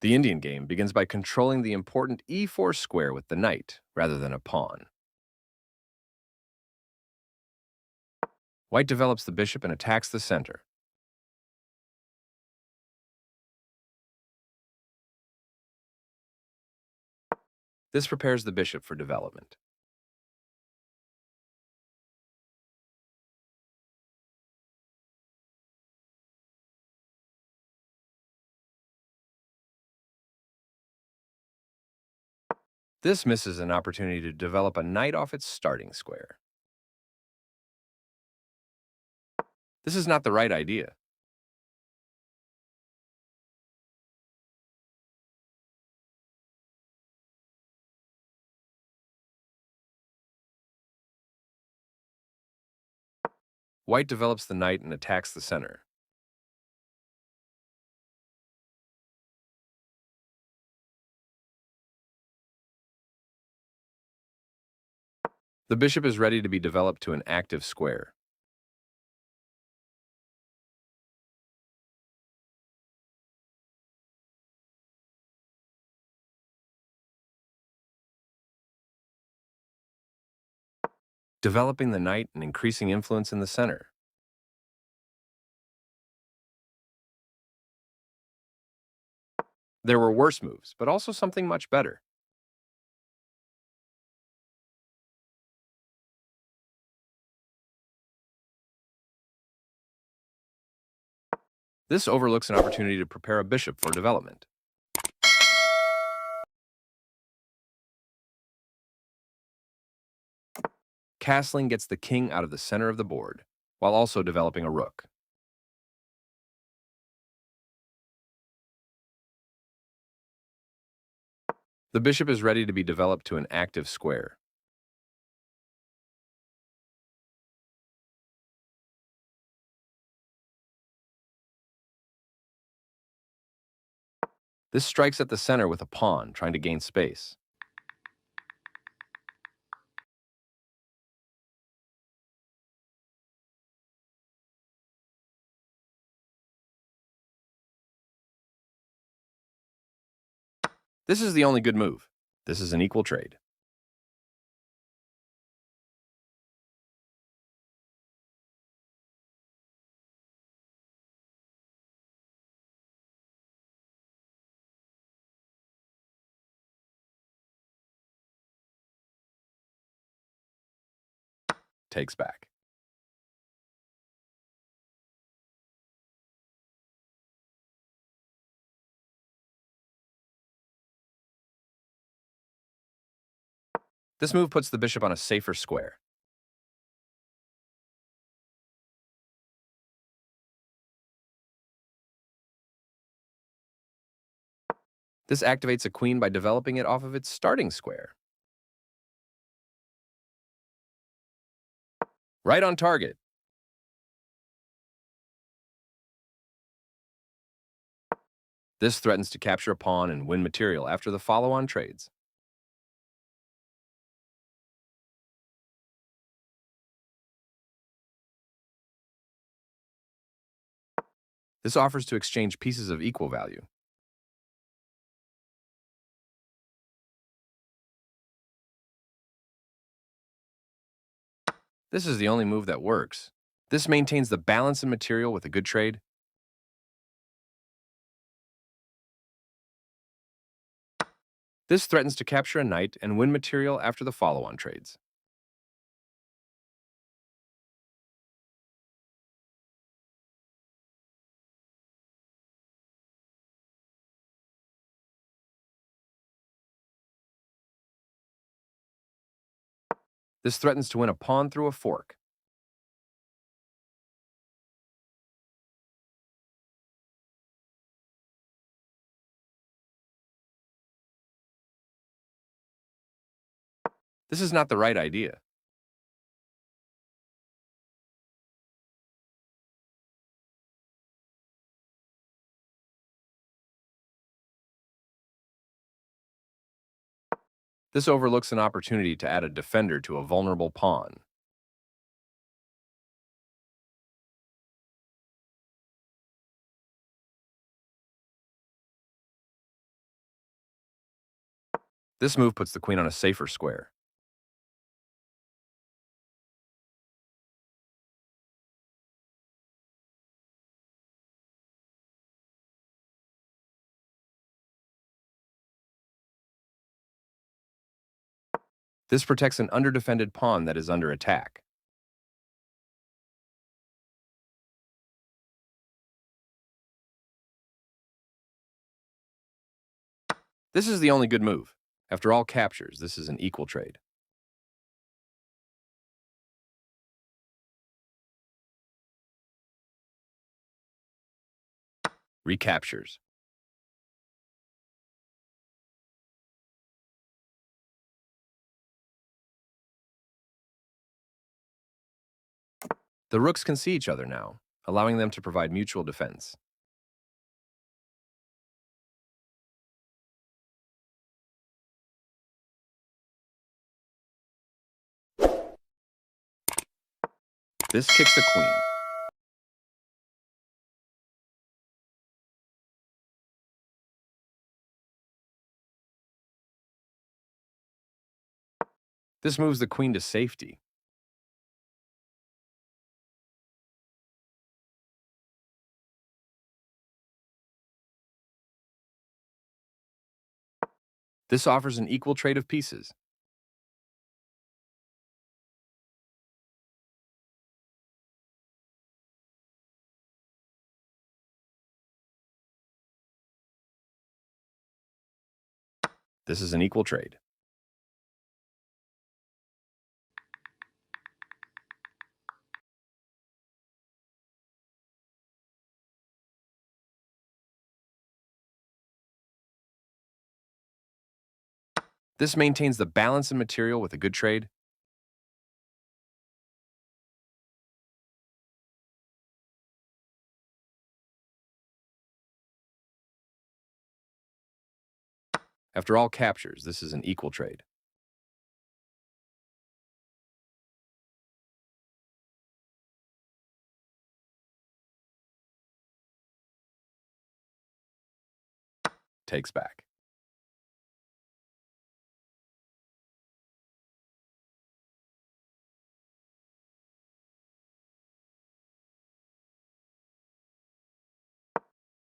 The Indian game begins by controlling the important e4 square with the knight, rather than a pawn. White develops the bishop and attacks the center. This prepares the bishop for development. This misses an opportunity to develop a knight off its starting square. This is not the right idea. White develops the knight and attacks the center. The bishop is ready to be developed to an active square. Developing the knight and increasing influence in the center. There were worse moves, but also something much better. This overlooks an opportunity to prepare a bishop for development. Castling gets the king out of the center of the board, while also developing a rook. The bishop is ready to be developed to an active square. This strikes at the center with a pawn, trying to gain space. This is the only good move. This is an equal trade. Takes back. This move puts the bishop on a safer square. This activates a queen by developing it off of its starting square. Right on target. This threatens to capture a pawn and win material after the follow-on trades. This offers to exchange pieces of equal value. This is the only move that works. This maintains the balance in material with a good trade. This threatens to capture a knight and win material after the follow-on trades. This threatens to win a pawn through a fork. This is not the right idea. This overlooks an opportunity to add a defender to a vulnerable pawn. This move puts the queen on a safer square. This protects an underdefended pawn that is under attack. This is the only good move. After all captures, this is an equal trade. Recaptures. The rooks can see each other now, allowing them to provide mutual defense. This kicks a queen. This moves the queen to safety. This offers an equal trade of pieces. This is an equal trade. This maintains the balance in material with a good trade. After all captures, this is an equal trade. Takes back.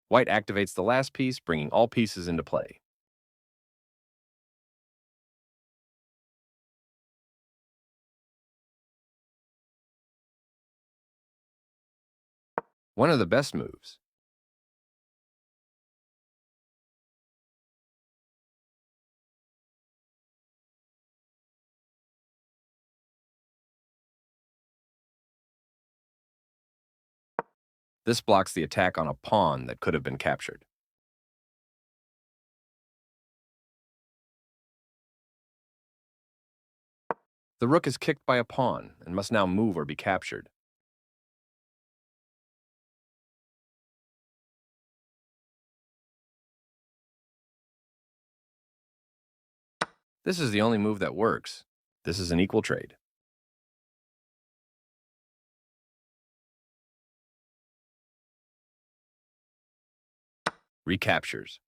White activates the last piece, bringing all pieces into play. One of the best moves. This blocks the attack on a pawn that could have been captured. The rook is kicked by a pawn and must now move or be captured. This is the only move that works. This is an equal trade. Recaptures.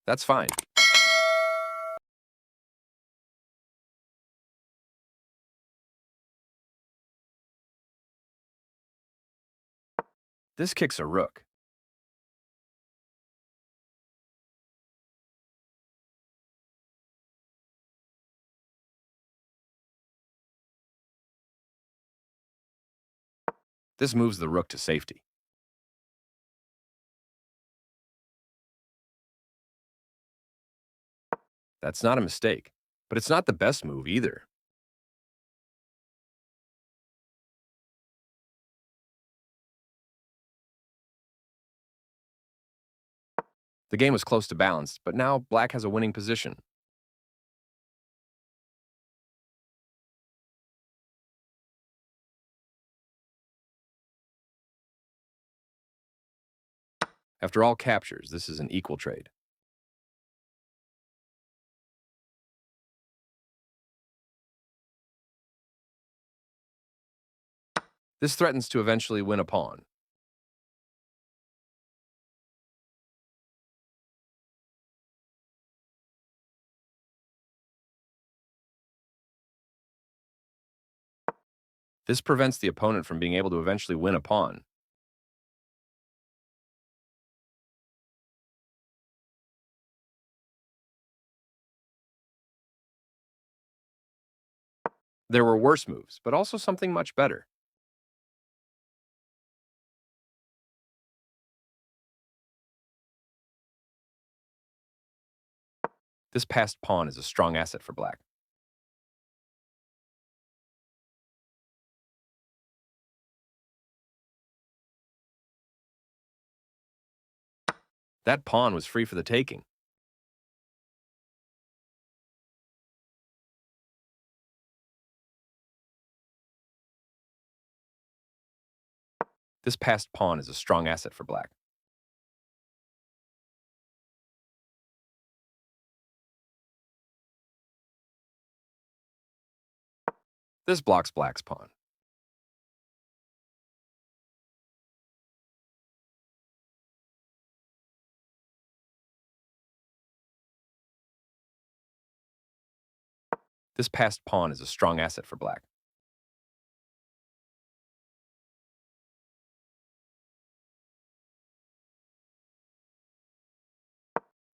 That's fine. This kicks a rook. This moves the rook to safety. That's not a mistake, but it's not the best move either. The game was close to balanced, but now black has a winning position. After all captures, this is an equal trade. This threatens to eventually win a pawn. This prevents the opponent from being able to eventually win a pawn. There were worse moves, but also something much better. This passed pawn is a strong asset for black. That pawn was free for the taking. This passed pawn is a strong asset for black. This blocks black's pawn. This passed pawn is a strong asset for black.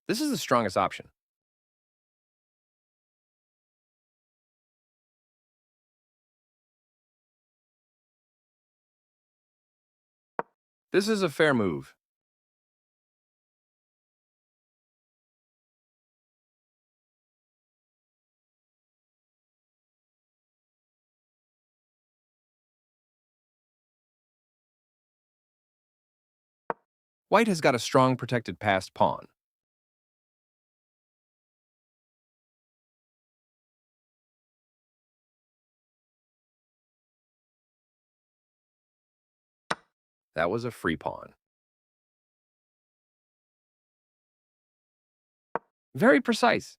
This is the strongest option. This is a fair move. White has got a strong protected passed pawn. That was a free pawn. Very precise.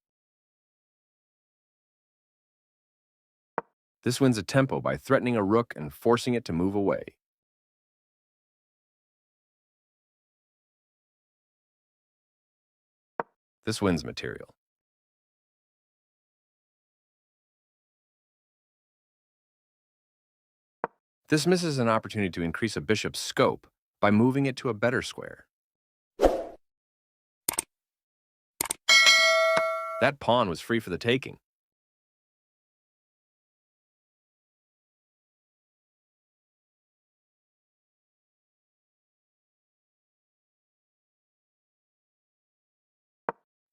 This wins a tempo by threatening a rook and forcing it to move away. This wins material. This misses an opportunity to increase a bishop's scope by moving it to a better square. That pawn was free for the taking.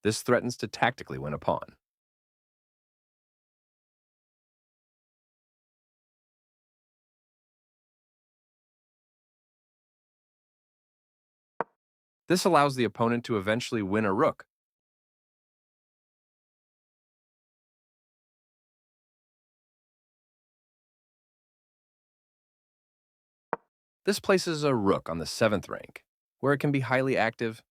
This threatens to tactically win a pawn. This allows the opponent to eventually win a rook. This places a rook on the 7th rank, where it can be highly active.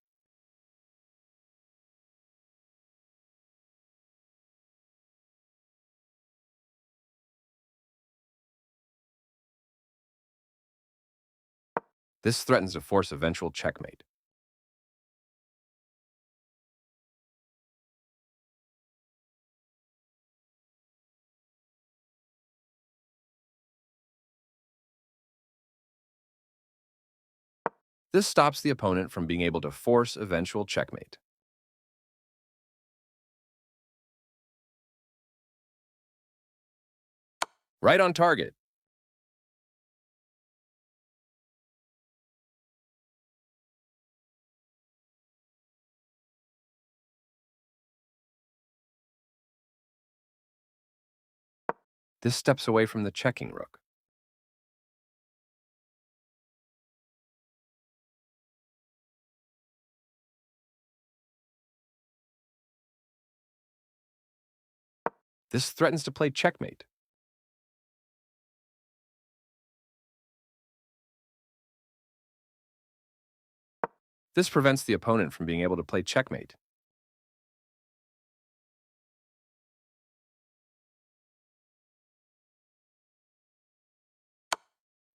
This threatens to force eventual checkmate. This stops the opponent from being able to force eventual checkmate. Right on target. This steps away from the checking rook. This threatens to play checkmate. This prevents the opponent from being able to play checkmate.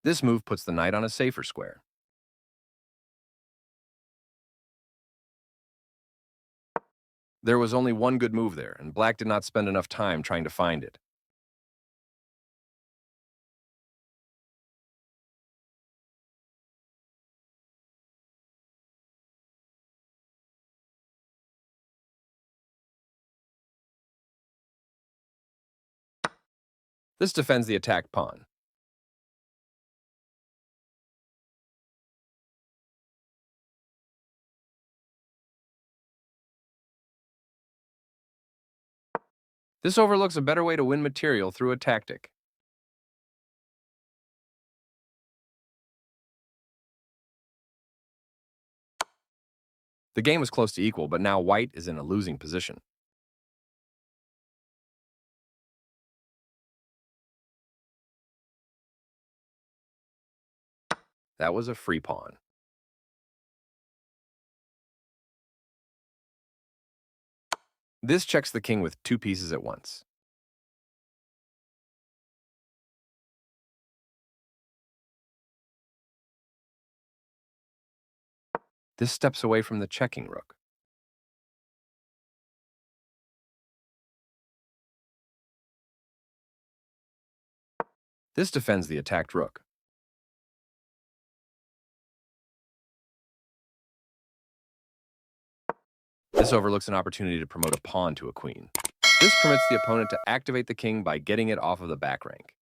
This move puts the knight on a safer square. There was only one good move there, and black did not spend enough time trying to find it. This defends the attacked pawn. This overlooks a better way to win material through a tactic. The game was close to equal, but now white is in a losing position. That was a free pawn. This checks the king with two pieces at once. This steps away from the checking rook. This defends the attacked rook. This overlooks an opportunity to promote a pawn to a queen. This permits the opponent to activate the king by getting it off of the back rank.